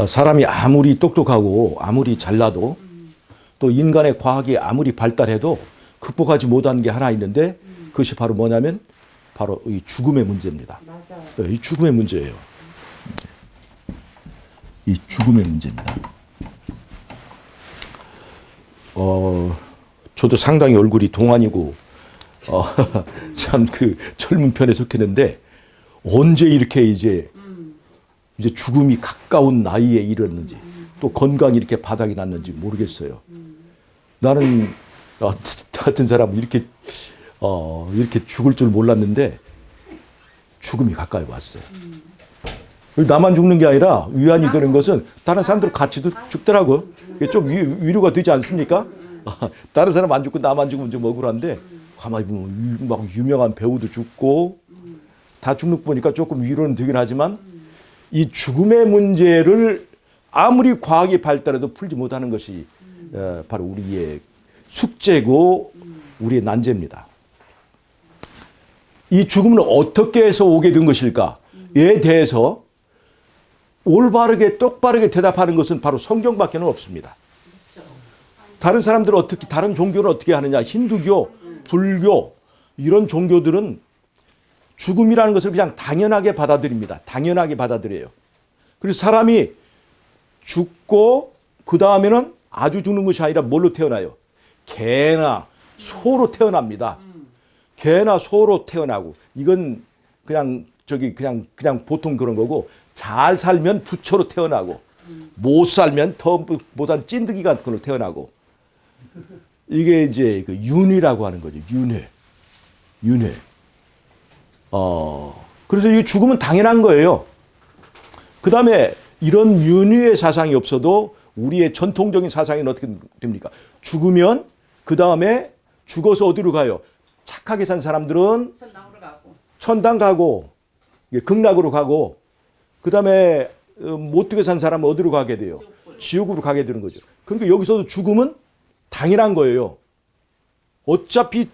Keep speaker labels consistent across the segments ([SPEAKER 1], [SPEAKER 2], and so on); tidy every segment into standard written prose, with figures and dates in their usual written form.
[SPEAKER 1] 사람이 아무리 똑똑하고 아무리 잘나도 또 인간의 과학이 아무리 발달해도 극복하지 못한 게 하나 있는데 그것이 바로 뭐냐면 바로 이 죽음의 문제입니다.
[SPEAKER 2] 맞아요.
[SPEAKER 1] 이 죽음의 문제예요. 이 죽음의 문제입니다. 저도 상당히 얼굴이 동안이고 참 그 젊은 편에 속했는데 언제 이렇게 이제 죽음이 가까운 나이에 이르렀는지 또 건강이 이렇게 바닥이 났는지 모르겠어요. 나는 같은 사람은 이렇게 죽을 줄 몰랐는데 죽음이 가까이 왔어요. 나만 죽는 게 아니라 위안이 되는 것은 다른 사람들 같이 죽더라고요. 이게 좀 위로가 되지 않습니까? 다른 사람 안 죽고 나만 죽으면 좀 억울한데 가만히 보면 막 유명한 배우도 죽고 다 죽는 거 보니까 조금 위로는 되긴 하지만 이 죽음의 문제를 아무리 과학이 발달해도 풀지 못하는 것이 바로 우리의 숙제고 우리의 난제입니다. 이 죽음은 어떻게 해서 오게 된 것일까에 대해서 올바르게 똑바르게 대답하는 것은 바로 성경밖에 없습니다. 다른 사람들은 어떻게, 다른 종교는 어떻게 하느냐, 힌두교, 불교 이런 종교들은 죽음이라는 것을 그냥 당연하게 받아들입니다. 당연하게 받아들여요. 그래서 사람이 죽고 그 다음에는 아주 죽는 것이 아니라 뭘로 태어나요? 개나 소로 태어납니다. 개나 소로 태어나고 이건 그냥 보통 그런 거고 잘 살면 부처로 태어나고 못 살면 더 못한 찐득이 같은 걸로 태어나고 이게 이제 그 윤회라고 하는 거죠. 윤회. 그래서 이 죽음은 당연한 거예요. 그 다음에 이런 윤회의 사상이 없어도 우리의 전통적인 사상은 어떻게 됩니까? 죽으면 그 다음에 죽어서 어디로 가요? 착하게 산 사람들은
[SPEAKER 2] 천당으로 가고,
[SPEAKER 1] 천당 가고, 극락으로 가고, 그 다음에 못되게 산 사람은 어디로 가게 돼요? 지옥으로 가게 되는 거죠. 그러니까 여기서도 죽음은 당연한 거예요. 어차피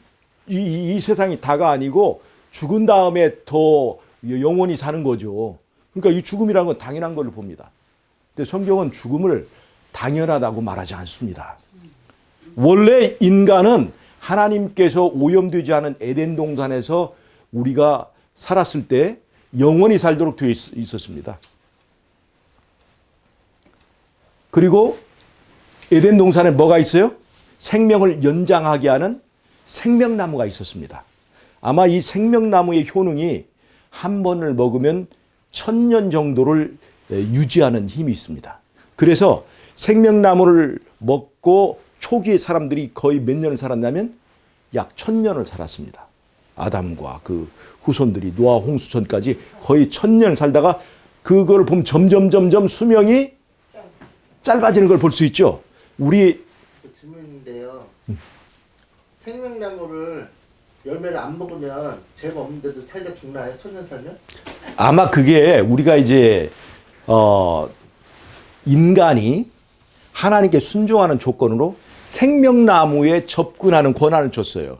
[SPEAKER 1] 이 세상이 다가 아니고 죽은 다음에 더 영원히 사는 거죠. 그러니까 이 죽음이라는 건 당연한 걸로 봅니다. 근데 성경은 죽음을 당연하다고 말하지 않습니다. 원래 인간은 하나님께서 오염되지 않은 에덴 동산에서 우리가 살았을 때 영원히 살도록 되어 있었습니다. 그리고 에덴 동산에 뭐가 있어요? 생명을 연장하게 하는 생명나무가 있었습니다. 아마 이 생명나무의 효능이 한 번을 먹으면 1000년 정도를 유지하는 힘이 있습니다. 그래서 생명나무를 먹고 초기의 사람들이 거의 몇 년을 살았냐면 약 1000년을 살았습니다. 아담과 그 후손들이 노아 홍수 전까지 거의 1000년을 살다가 그걸 보면 점점 수명이 짧아지는 걸 볼 수 있죠. 우리
[SPEAKER 3] 질문인데요. 생명나무를 열매를 안 먹으면 죄가 없는데도 살다 죽나요? 1000년 살면?
[SPEAKER 1] 아마 그게 우리가 이제 인간이 하나님께 순종하는 조건으로 생명나무에 접근하는 권한을 줬어요.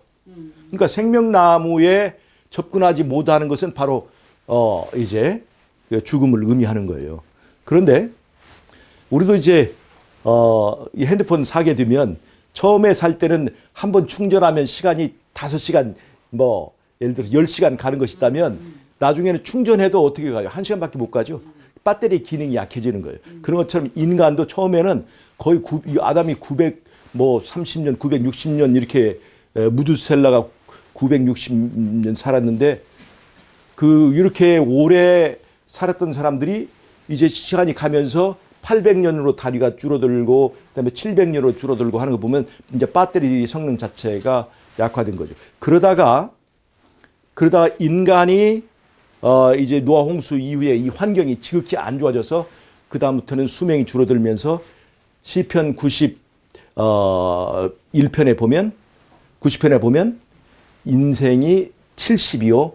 [SPEAKER 1] 그러니까 생명나무에 접근하지 못하는 것은 바로 이제 죽음을 의미하는 거예요. 그런데 우리도 이제 이 핸드폰 사게 되면 처음에 살 때는 한번 충전하면 시간이 5시간 뭐 예를 들어 10시간 가는 것이 있다면 나중에는 충전해도 어떻게 가요? 1시간밖에 못 가죠. 배터리 기능이 약해지는 거예요. 그런 것처럼 인간도 처음에는 거의 아담이 930년, 960년 이렇게 무두셀라가 960년 살았는데 이렇게 오래 살았던 사람들이 이제 시간이 가면서 800년으로 다리가 줄어들고 그다음에 700년으로 줄어들고 하는 거 보면 이제 배터리 성능 자체가 약화된 거죠. 그러다가 인간이 이제 노아 홍수 이후에 이 환경이 지극히 안 좋아져서 그 다음부터는 수명이 줄어들면서 시편 91편에 보면 90편에 보면 인생이 70이요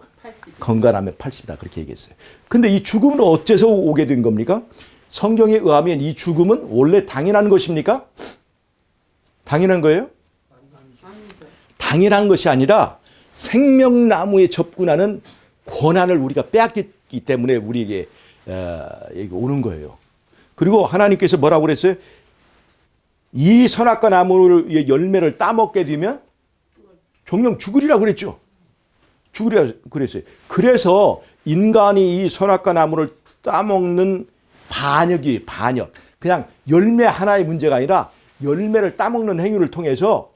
[SPEAKER 1] 건강하면 80이다 그렇게 얘기했어요. 근데 이 죽음은 어째서 오게 된 겁니까? 성경에 의하면 이 죽음은 원래 당연한 것입니까? 당연한 거예요? 당연한 것이 아니라 생명나무에 접근하는 권한을 우리가 빼앗겼기 때문에 우리에게 오는 거예요. 그리고 하나님께서 뭐라고 그랬어요? 이 선악과 나무의 열매를 따먹게 되면 정령 죽으리라고 그랬죠. 죽으리라고 그랬어요. 그래서 인간이 이 선악과 나무를 따먹는 반역. 그냥 열매 하나의 문제가 아니라 열매를 따먹는 행위를 통해서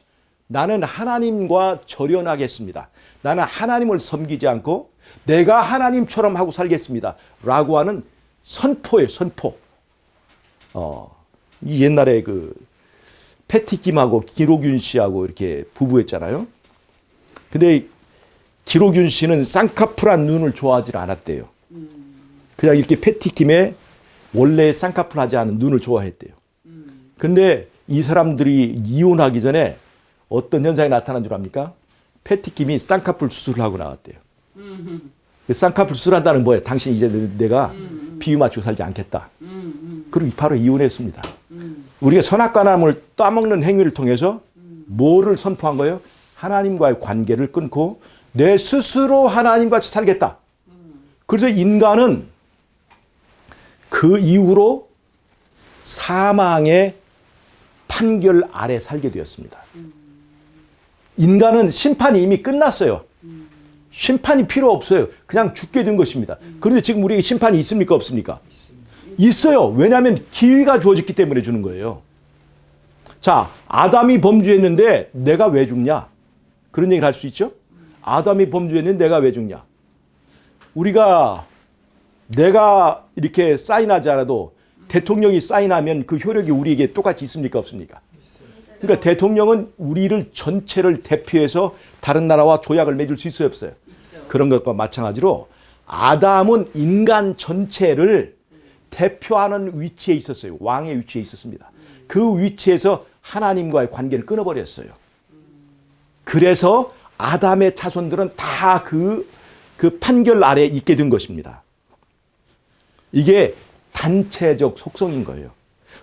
[SPEAKER 1] 나는 하나님과 절연하겠습니다. 나는 하나님을 섬기지 않고 내가 하나님처럼 하고 살겠습니다. 라고 하는 선포예요, 선포. 이 옛날에 그 패티김하고 기록윤 씨하고 이렇게 부부였잖아요. 근데 기록윤 씨는 쌍꺼풀한 눈을 좋아하지 않았대요. 그냥 이렇게 패티김의 원래 쌍꺼풀하지 않은 눈을 좋아했대요. 근데 이 사람들이 이혼하기 전에 어떤 현상이 나타난 줄 압니까? 패티김이 쌍꺼풀 수술을 하고 나왔대요. 쌍꺼풀 수술한다는 뭐예요? 당신 이제 내가 비유 맞추고 살지 않겠다. 그리고 바로 이혼했습니다. 우리가 선악과 나무를 따먹는 행위를 통해서 뭐를 선포한 거예요? 하나님과의 관계를 끊고 내 스스로 하나님과 같이 살겠다. 그래서 인간은 그 이후로 사망의 판결 아래 살게 되었습니다. 인간은 심판이 이미 끝났어요. 심판이 필요 없어요. 그냥 죽게 된 것입니다. 그런데 지금 우리에게 심판이 있습니까? 없습니까? 있어요. 왜냐하면 기회가 주어졌기 때문에 주는 거예요. 자, 아담이 범죄했는데 내가 왜 죽냐? 그런 얘기를 할 수 있죠? 아담이 범죄했는데 내가 왜 죽냐? 내가 이렇게 사인하지 않아도 대통령이 사인하면 그 효력이 우리에게 똑같이 있습니까? 없습니까? 그러니까 대통령은 우리를 전체를 대표해서 다른 나라와 조약을 맺을 수 있어요? 없어요? 그런 것과 마찬가지로 아담은 인간 전체를 대표하는 위치에 있었어요. 왕의 위치에 있었습니다. 그 위치에서 하나님과의 관계를 끊어버렸어요. 그래서 아담의 자손들은 다 그 판결 아래에 있게 된 것입니다. 이게 단체적 속성인 거예요.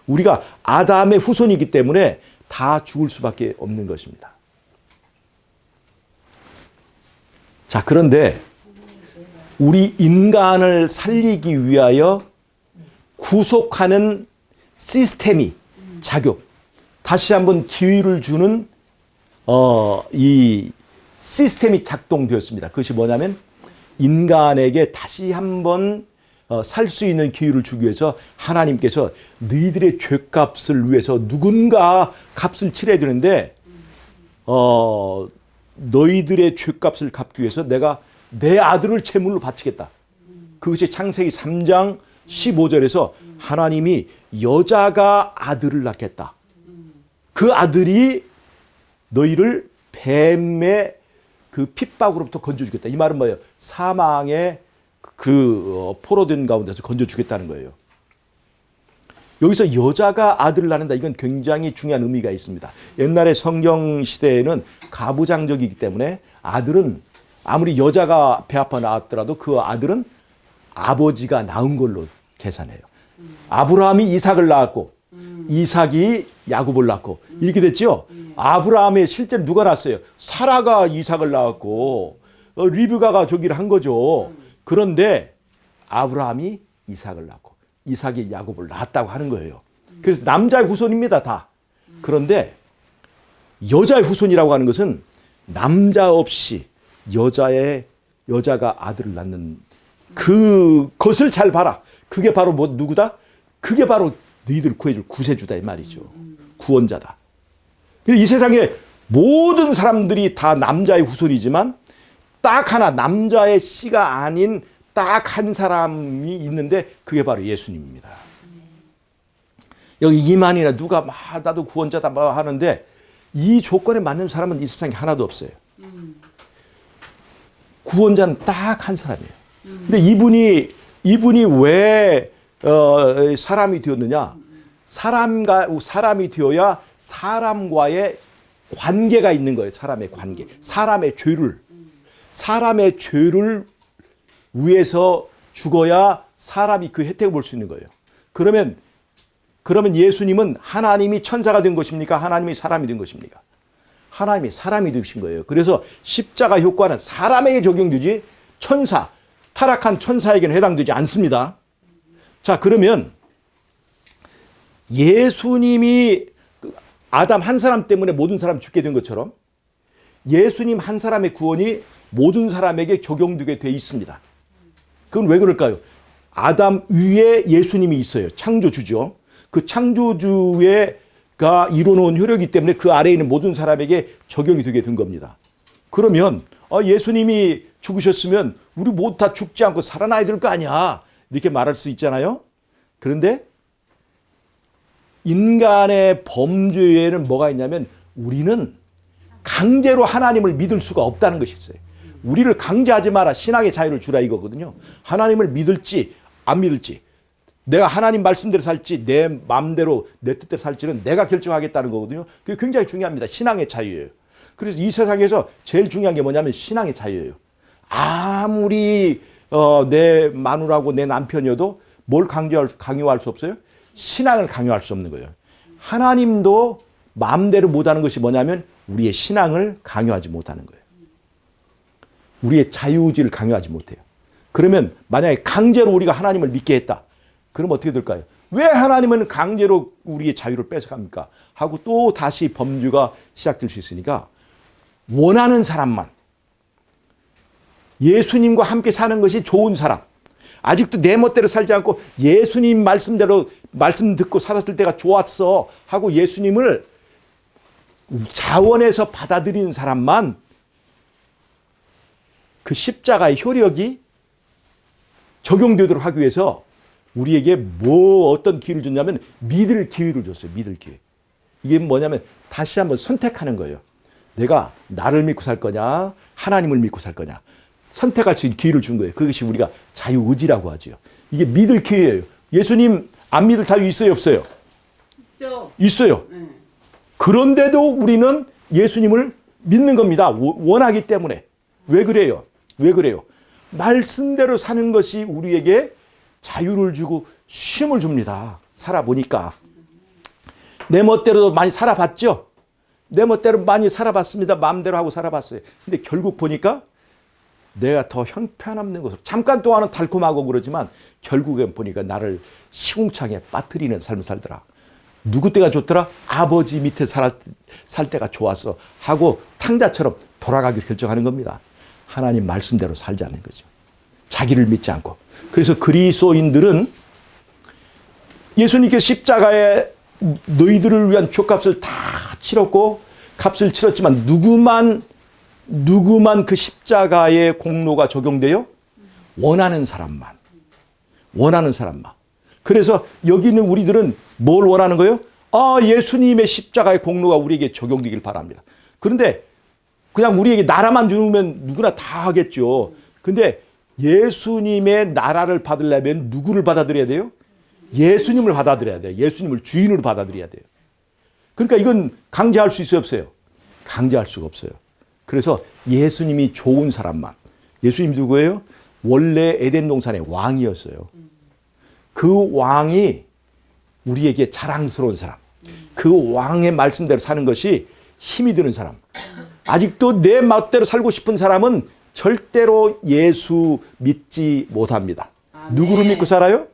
[SPEAKER 1] 우리가 아담의 후손이기 때문에 다 죽을 수밖에 없는 것입니다. 자, 그런데 우리 인간을 살리기 위하여 구속하는 시스템이 다시 한번 기회를 주는 이 시스템이 작동되었습니다. 그것이 뭐냐면 인간에게 다시 한번 살 수 있는 기회를 주기 위해서 하나님께서 너희들의 죄값을 위해서 누군가 값을 치러야 되는데 너희들의 죄값을 갚기 위해서 내가 내 아들을 제물로 바치겠다. 그것이 창세기 3장 15절에서 하나님이 여자가 아들을 낳겠다. 그 아들이 너희를 뱀의 그 핍박으로부터 건져주겠다. 이 말은 뭐예요? 사망의 포로된 가운데서 건져주겠다는 거예요. 여기서 여자가 아들을 낳는다. 이건 굉장히 중요한 의미가 있습니다. 옛날에 성경 시대에는 가부장적이기 때문에 아들은 아무리 여자가 배 아파 낳았더라도 그 아들은 아버지가 낳은 걸로 계산해요. 아브라함이 이삭을 낳았고 이삭이 야곱을 낳고 이렇게 됐죠. 아브라함의 실제로 누가 낳았어요? 사라가 이삭을 낳았고 리브가가 저기를 한 거죠. 그런데 아브라함이 이삭을 낳고 이삭이 야곱을 낳았다고 하는 거예요. 그래서 남자의 후손입니다, 다. 그런데 여자의 후손이라고 하는 것은 남자 없이 여자가 아들을 낳는 그것을 잘 봐라. 그게 바로 누구다? 그게 바로 너희들 구해줄 구세주다 이 말이죠. 구원자다. 이 세상에 모든 사람들이 다 남자의 후손이지만 딱 하나 남자의 씨가 아닌 딱 한 사람이 있는데 그게 바로 예수님입니다. 여기 이만이나 누가 나도 구원자다 하는데 이 조건에 맞는 사람은 이 세상에 하나도 없어요. 구원자는 딱 한 사람이에요. 근데 이분이 왜 사람이 되었느냐? 사람이 되어야 사람과의 관계가 있는 거예요. 사람의 관계. 사람의 죄를 위해서 죽어야 사람이 그 혜택을 볼 수 있는 거예요. 그러면 예수님은 하나님이 천사가 된 것입니까? 하나님이 사람이 된 것입니까? 하나님이 사람이 되신 거예요. 그래서 십자가 효과는 사람에게 적용되지 타락한 천사에게는 해당되지 않습니다. 자, 그러면 예수님이 아담 한 사람 때문에 모든 사람이 죽게 된 것처럼 예수님 한 사람의 구원이 모든 사람에게 적용되게 돼 있습니다. 그건 왜 그럴까요? 아담 위에 예수님이 있어요. 창조주죠. 그 창조주가 이루어놓은 효력이기 때문에 그 아래에 있는 모든 사람에게 적용이 되게 된 겁니다. 그러면 예수님이 죽으셨으면 우리 모두 다 죽지 않고 살아나야 될 거 아니야. 이렇게 말할 수 있잖아요. 그런데 인간의 범죄에는 뭐가 있냐면 우리는 강제로 하나님을 믿을 수가 없다는 것이 있어요. 우리를 강제하지 마라. 신앙의 자유를 주라 이거거든요. 하나님을 믿을지 안 믿을지, 내가 하나님 말씀대로 살지 내 마음대로 내 뜻대로 살지는 내가 결정하겠다는 거거든요. 그게 굉장히 중요합니다. 신앙의 자유예요. 그래서 이 세상에서 제일 중요한 게 뭐냐면 신앙의 자유예요. 아무리 내 마누라고 내 남편이어도 뭘 강요할 수 없어요? 신앙을 강요할 수 없는 거예요. 하나님도 마음대로 못하는 것이 뭐냐면 우리의 신앙을 강요하지 못하는 거예요. 우리의 자유의지를 강요하지 못해요. 그러면 만약에 강제로 우리가 하나님을 믿게 했다. 그럼 어떻게 될까요? 왜 하나님은 강제로 우리의 자유를 뺏어갑니까? 하고 또 다시 범죄가 시작될 수 있으니까 원하는 사람만, 예수님과 함께 사는 것이 좋은 사람, 아직도 내 멋대로 살지 않고 예수님 말씀대로 말씀 듣고 살았을 때가 좋았어 하고 예수님을 자원해서 받아들이는 사람만 그 십자가의 효력이 적용되도록 하기 위해서 우리에게 어떤 기회를 줬냐면 믿을 기회를 줬어요. 믿을 기회. 이게 뭐냐면 다시 한번 선택하는 거예요. 내가 나를 믿고 살 거냐 하나님을 믿고 살 거냐 선택할 수 있는 기회를 준 거예요. 그것이 우리가 자유의지라고 하죠. 이게 믿을 기회예요. 예수님 안 믿을 자유 있어요 없어요?
[SPEAKER 2] 있죠.
[SPEAKER 1] 있어요. 그런데도 우리는 예수님을 믿는 겁니다. 원하기 때문에. 왜 그래요? 왜 그래요? 말씀대로 사는 것이 우리에게 자유를 주고 쉼을 줍니다. 살아보니까. 내 멋대로도 많이 살아봤죠? 내 멋대로 많이 살아봤습니다. 마음대로 하고 살아봤어요. 근데 결국 보니까 내가 더 형편없는 것으로 잠깐 동안은 달콤하고 그러지만 결국엔 보니까 나를 시궁창에 빠뜨리는 삶을 살더라. 누구 때가 좋더라? 아버지 밑에 살 때가 좋았어 하고 탕자처럼 돌아가기로 결정하는 겁니다. 하나님 말씀대로 살자는 거죠. 자기를 믿지 않고. 그래서 그리스도인들은 예수님께서 십자가에 너희들을 위한 죄값을 다 치렀고 값을 치렀지만 누구만 그 십자가의 공로가 적용돼요? 원하는 사람만. 원하는 사람만. 그래서 여기 있는 우리들은 뭘 원하는 거예요? 예수님의 십자가의 공로가 우리에게 적용되길 바랍니다. 그런데 그냥 우리에게 나라만 주면 누구나 다 하겠죠. 근데 예수님의 나라를 받으려면 누구를 받아들여야 돼요? 예수님을 받아들여야 돼요. 예수님을 주인으로 받아들여야 돼요. 그러니까 이건 강제할 수 있어요 없어요? 강제할 수가 없어요. 그래서 예수님이 좋은 사람만. 예수님이 누구예요? 원래 에덴 동산의 왕이었어요. 그 왕이 우리에게 자랑스러운 사람. 그 왕의 말씀대로 사는 것이 힘이 드는 사람. 아직도 내 멋대로 살고 싶은 사람은 절대로 예수 믿지 못합니다. 누구를 믿고 살아요?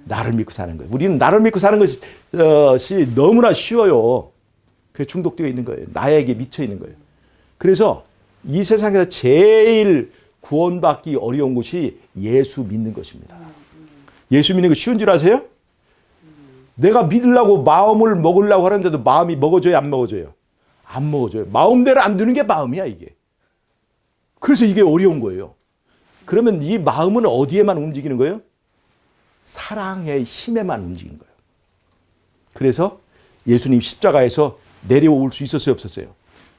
[SPEAKER 1] 나를 믿고 사는 거예요. 우리는 나를 믿고 사는 것이 너무나 쉬워요. 그게 중독되어 있는 거예요. 나에게 미쳐 있는 거예요. 그래서 이 세상에서 제일 구원받기 어려운 것이 예수 믿는 것입니다. 예수 믿는 거 쉬운 줄 아세요? 내가 믿으려고 마음을 먹으려고 하는데도 마음이 먹어줘요, 안 먹어줘요? 안 먹어줘요. 마음대로 안 되는 게 마음이야, 이게. 그래서 이게 어려운 거예요. 그러면 이 마음은 어디에만 움직이는 거예요? 사랑의 힘에만 움직이는 거예요. 그래서 예수님 십자가에서 내려올 수 있었어요, 없었어요?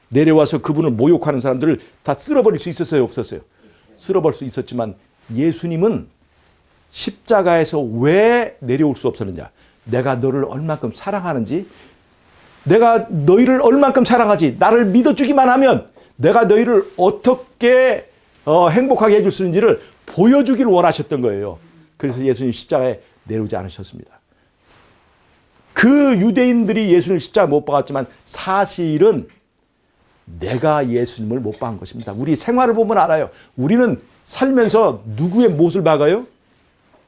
[SPEAKER 1] 내려와서 그분을 모욕하는 사람들을 다 쓸어버릴 수 있었어요, 없었어요? 쓸어버릴 수 있었지만 예수님은 십자가에서 왜 내려올 수 없었느냐? 내가 너를 얼만큼 사랑하는지, 내가 너희를 얼만큼 사랑하지, 나를 믿어주기만 하면 내가 너희를 어떻게 행복하게 해줄 수 있는지를 보여주기를 원하셨던 거예요. 그래서 예수님 십자가에 내려오지 않으셨습니다. 그 유대인들이 예수님을 십자가에 못 박았지만 사실은 내가 예수님을 못 박은 것입니다. 우리 생활을 보면 알아요. 우리는 살면서 누구의 못을 박아요?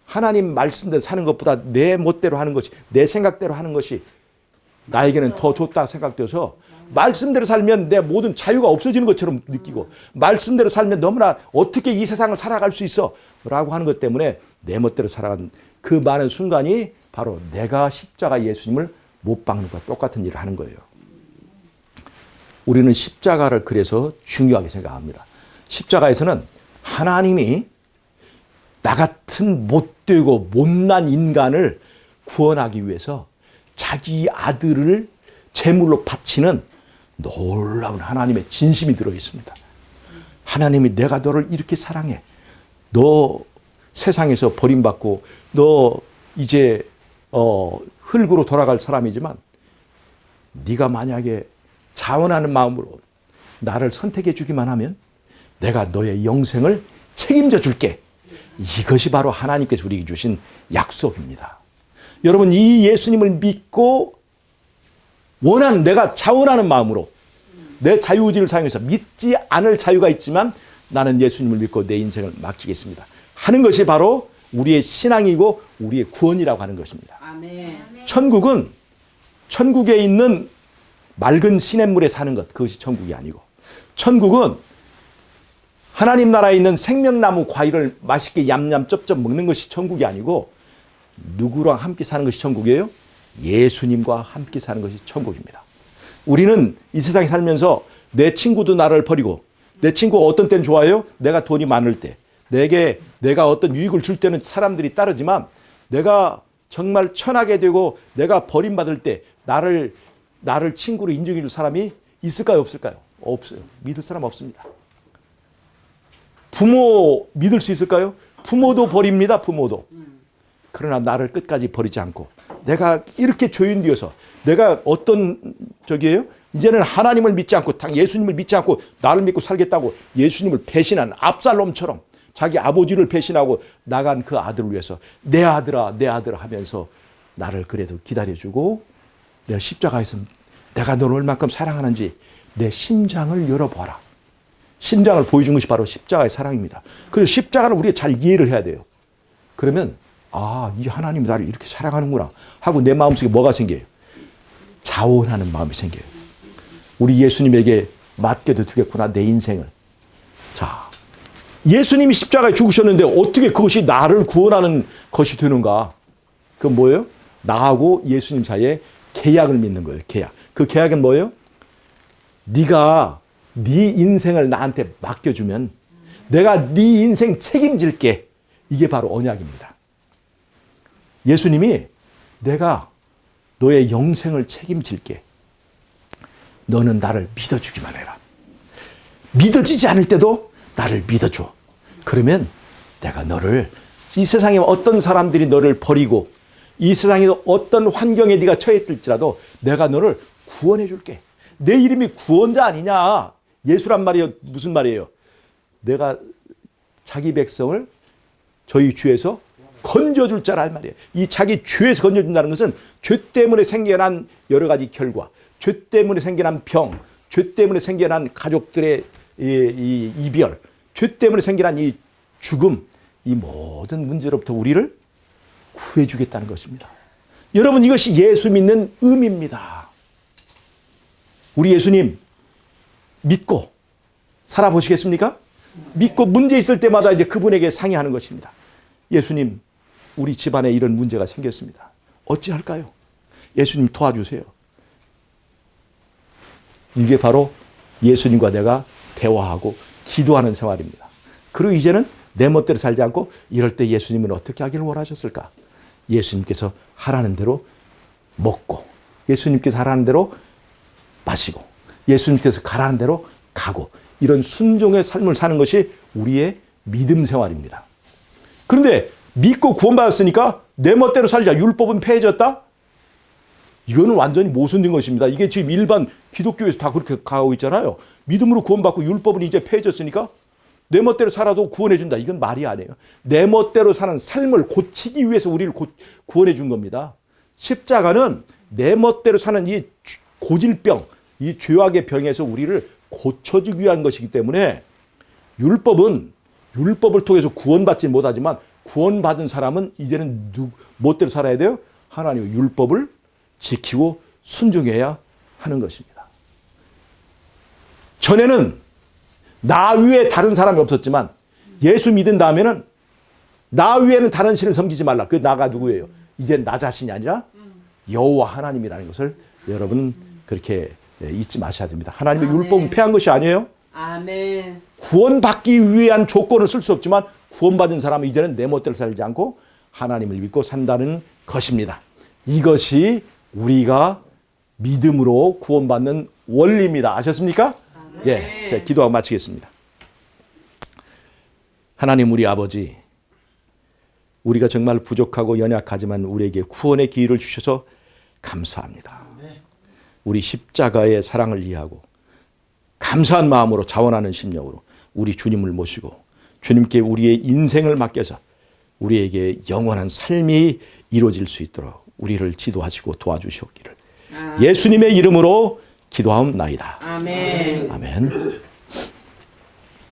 [SPEAKER 1] 하나님 말씀대로 사는 것보다 내 멋대로 하는 것이, 내 생각대로 하는 것이 나에게는 더 좋다 생각되어서 말씀대로 살면 내 모든 자유가 없어지는 것처럼 느끼고, 말씀대로 살면 너무나 어떻게 이 세상을 살아갈 수 있어 라고 하는 것 때문에 내 멋대로 살아간 그 많은 순간이 바로 내가 십자가 예수님을 못 박는 것과 똑같은 일을 하는 거예요. 우리는 십자가를 그래서 중요하게 생각합니다. 십자가에서는 하나님이 나 같은 못되고 못난 인간을 구원하기 위해서 자기 아들을 제물로 바치는 놀라운 하나님의 진심이 들어 있습니다. 하나님이 내가 너를 이렇게 사랑해. 너 세상에서 버림받고 너 이제 흙으로 돌아갈 사람이지만 네가 만약에 자원하는 마음으로 나를 선택해 주기만 하면 내가 너의 영생을 책임져 줄게. 이것이 바로 하나님께서 우리에게 주신 약속입니다. 여러분, 이 예수님을 믿고 원하는, 내가 자원하는 마음으로 내 자유의지를 사용해서 믿지 않을 자유가 있지만 나는 예수님을 믿고 내 인생을 맡기겠습니다 하는 것이 바로 우리의 신앙이고 우리의 구원이라고 하는 것입니다.
[SPEAKER 2] 아멘.
[SPEAKER 1] 천국은 천국에 있는 맑은 시냇물에 사는 것, 그것이 천국이 아니고, 천국은 하나님 나라에 있는 생명나무 과일을 맛있게 얌얌 쩝쩝 먹는 것이 천국이 아니고, 누구랑 함께 사는 것이 천국이에요? 예수님과 함께 사는 것이 천국입니다. 우리는 이 세상에 살면서 내 친구도 나를 버리고, 내 친구가 어떤 때는 좋아요? 내가 돈이 많을 때, 내가 어떤 유익을 줄 때는 사람들이 따르지만, 내가 정말 천하게 되고 내가 버림받을 때 나를 친구로 인정해 줄 사람이 있을까요, 없을까요? 없어요. 믿을 사람 없습니다. 부모 믿을 수 있을까요? 부모도 버립니다. 부모도. 그러나 나를 끝까지 버리지 않고, 내가 이렇게 죄인되어서 내가 이제는 하나님을 믿지 않고 예수님을 믿지 않고 나를 믿고 살겠다고 예수님을 배신한 압살롬처럼 자기 아버지를 배신하고 나간 그 아들을 위해서 내 아들아 내 아들아 하면서 나를 그래도 기다려주고, 내가 십자가에서 내가 너를 얼만큼 사랑하는지 내 심장을 열어봐라. 심장을 보여준 것이 바로 십자가의 사랑입니다. 그래서 십자가를 우리가 잘 이해를 해야 돼요. 그러면 이 하나님이 나를 이렇게 사랑하는구나 하고 내 마음속에 뭐가 생겨요? 자원하는 마음이 생겨요. 우리 예수님에게 맡겨도 되겠구나, 내 인생을. 자, 예수님이 십자가에 죽으셨는데 어떻게 그것이 나를 구원하는 것이 되는가? 그건 뭐예요? 나하고 예수님 사이에 계약을 맺는 거예요. 계약. 그 계약은 뭐예요? 네가 네 인생을 나한테 맡겨주면 내가 네 인생 책임질게. 이게 바로 언약입니다. 예수님이 내가 너의 영생을 책임질게. 너는 나를 믿어주기만 해라. 믿어지지 않을 때도 나를 믿어줘. 그러면 내가 너를, 이 세상에 어떤 사람들이 너를 버리고 이 세상에 어떤 환경에 네가 처했을지라도 내가 너를 구원해 줄게. 내 이름이 구원자 아니냐. 예수란 말이 무슨 말이에요? 내가 자기 백성을 저희 죄에서 건져줄 자란 말이에요. 이 자기 죄에서 건져준다는 것은 죄 때문에 생겨난 여러 가지 결과, 죄 때문에 생겨난 병, 죄 때문에 생겨난 가족들의 이 이별, 죄 때문에 생겨난 이 죽음, 이 모든 문제로부터 우리를 구해주겠다는 것입니다. 여러분, 이것이 예수 믿는 의미입니다. 우리 예수님 믿고 살아보시겠습니까? 믿고 문제 있을 때마다 이제 그분에게 상의하는 것입니다. 예수님, 우리 집안에 이런 문제가 생겼습니다. 어찌할까요? 예수님 도와주세요. 이게 바로 예수님과 내가 대화하고 기도하는 생활입니다. 그리고 이제는 내 멋대로 살지 않고, 이럴 때 예수님은 어떻게 하기를 원하셨을까? 예수님께서 하라는 대로 먹고, 예수님께서 하라는 대로 마시고, 예수님께서 가라는 대로 가고, 이런 순종의 삶을 사는 것이 우리의 믿음 생활입니다. 그런데 믿고 구원받았으니까 내 멋대로 살자, 율법은 폐해졌다? 이거는 완전히 모순된 것입니다. 이게 지금 일반 기독교에서 다 그렇게 가고 있잖아요. 믿음으로 구원받고 율법은 이제 폐해졌으니까 내 멋대로 살아도 구원해 준다. 이건 말이 아니에요. 내 멋대로 사는 삶을 고치기 위해서 우리를 구원해 준 겁니다. 십자가는 내 멋대로 사는 이 고질병, 이 죄악의 병에서 우리를 고쳐주기 위한 것이기 때문에 율법을 통해서 구원받지 못하지만 구원받은 사람은 이제는 무엇대로 살아야 돼요? 하나님의 율법을 지키고 순종해야 하는 것입니다. 전에는 나 위에 다른 사람이 없었지만 예수 믿은 다음에는 나 위에는 다른 신을 섬기지 말라. 그 나가 누구예요? 이제 나 자신이 아니라 여호와 하나님이라는 것을 여러분 그렇게 잊지 마셔야 됩니다. 하나님의
[SPEAKER 2] 아멘.
[SPEAKER 1] 율법은 폐한 것이 아니에요.
[SPEAKER 2] 아멘.
[SPEAKER 1] 구원받기 위한 조건을 쓸 수 없지만 구원받은 사람은 이제는 내 멋대로 살지 않고 하나님을 믿고 산다는 것입니다. 이것이 우리가 믿음으로 구원받는 원리입니다. 아셨습니까? 예, 제가 기도하고 마치겠습니다. 하나님 우리 아버지, 우리가 정말 부족하고 연약하지만 우리에게 구원의 기회를 주셔서 감사합니다. 우리 십자가의 사랑을 이해하고 감사한 마음으로 자원하는 심령으로 우리 주님을 모시고 주님께 우리의 인생을 맡겨서 우리에게 영원한 삶이 이루어질 수 있도록 우리를 지도하시고 도와주시옵기를 예수님의 이름으로 기도하옵나이다.
[SPEAKER 2] 아멘.
[SPEAKER 1] 아멘.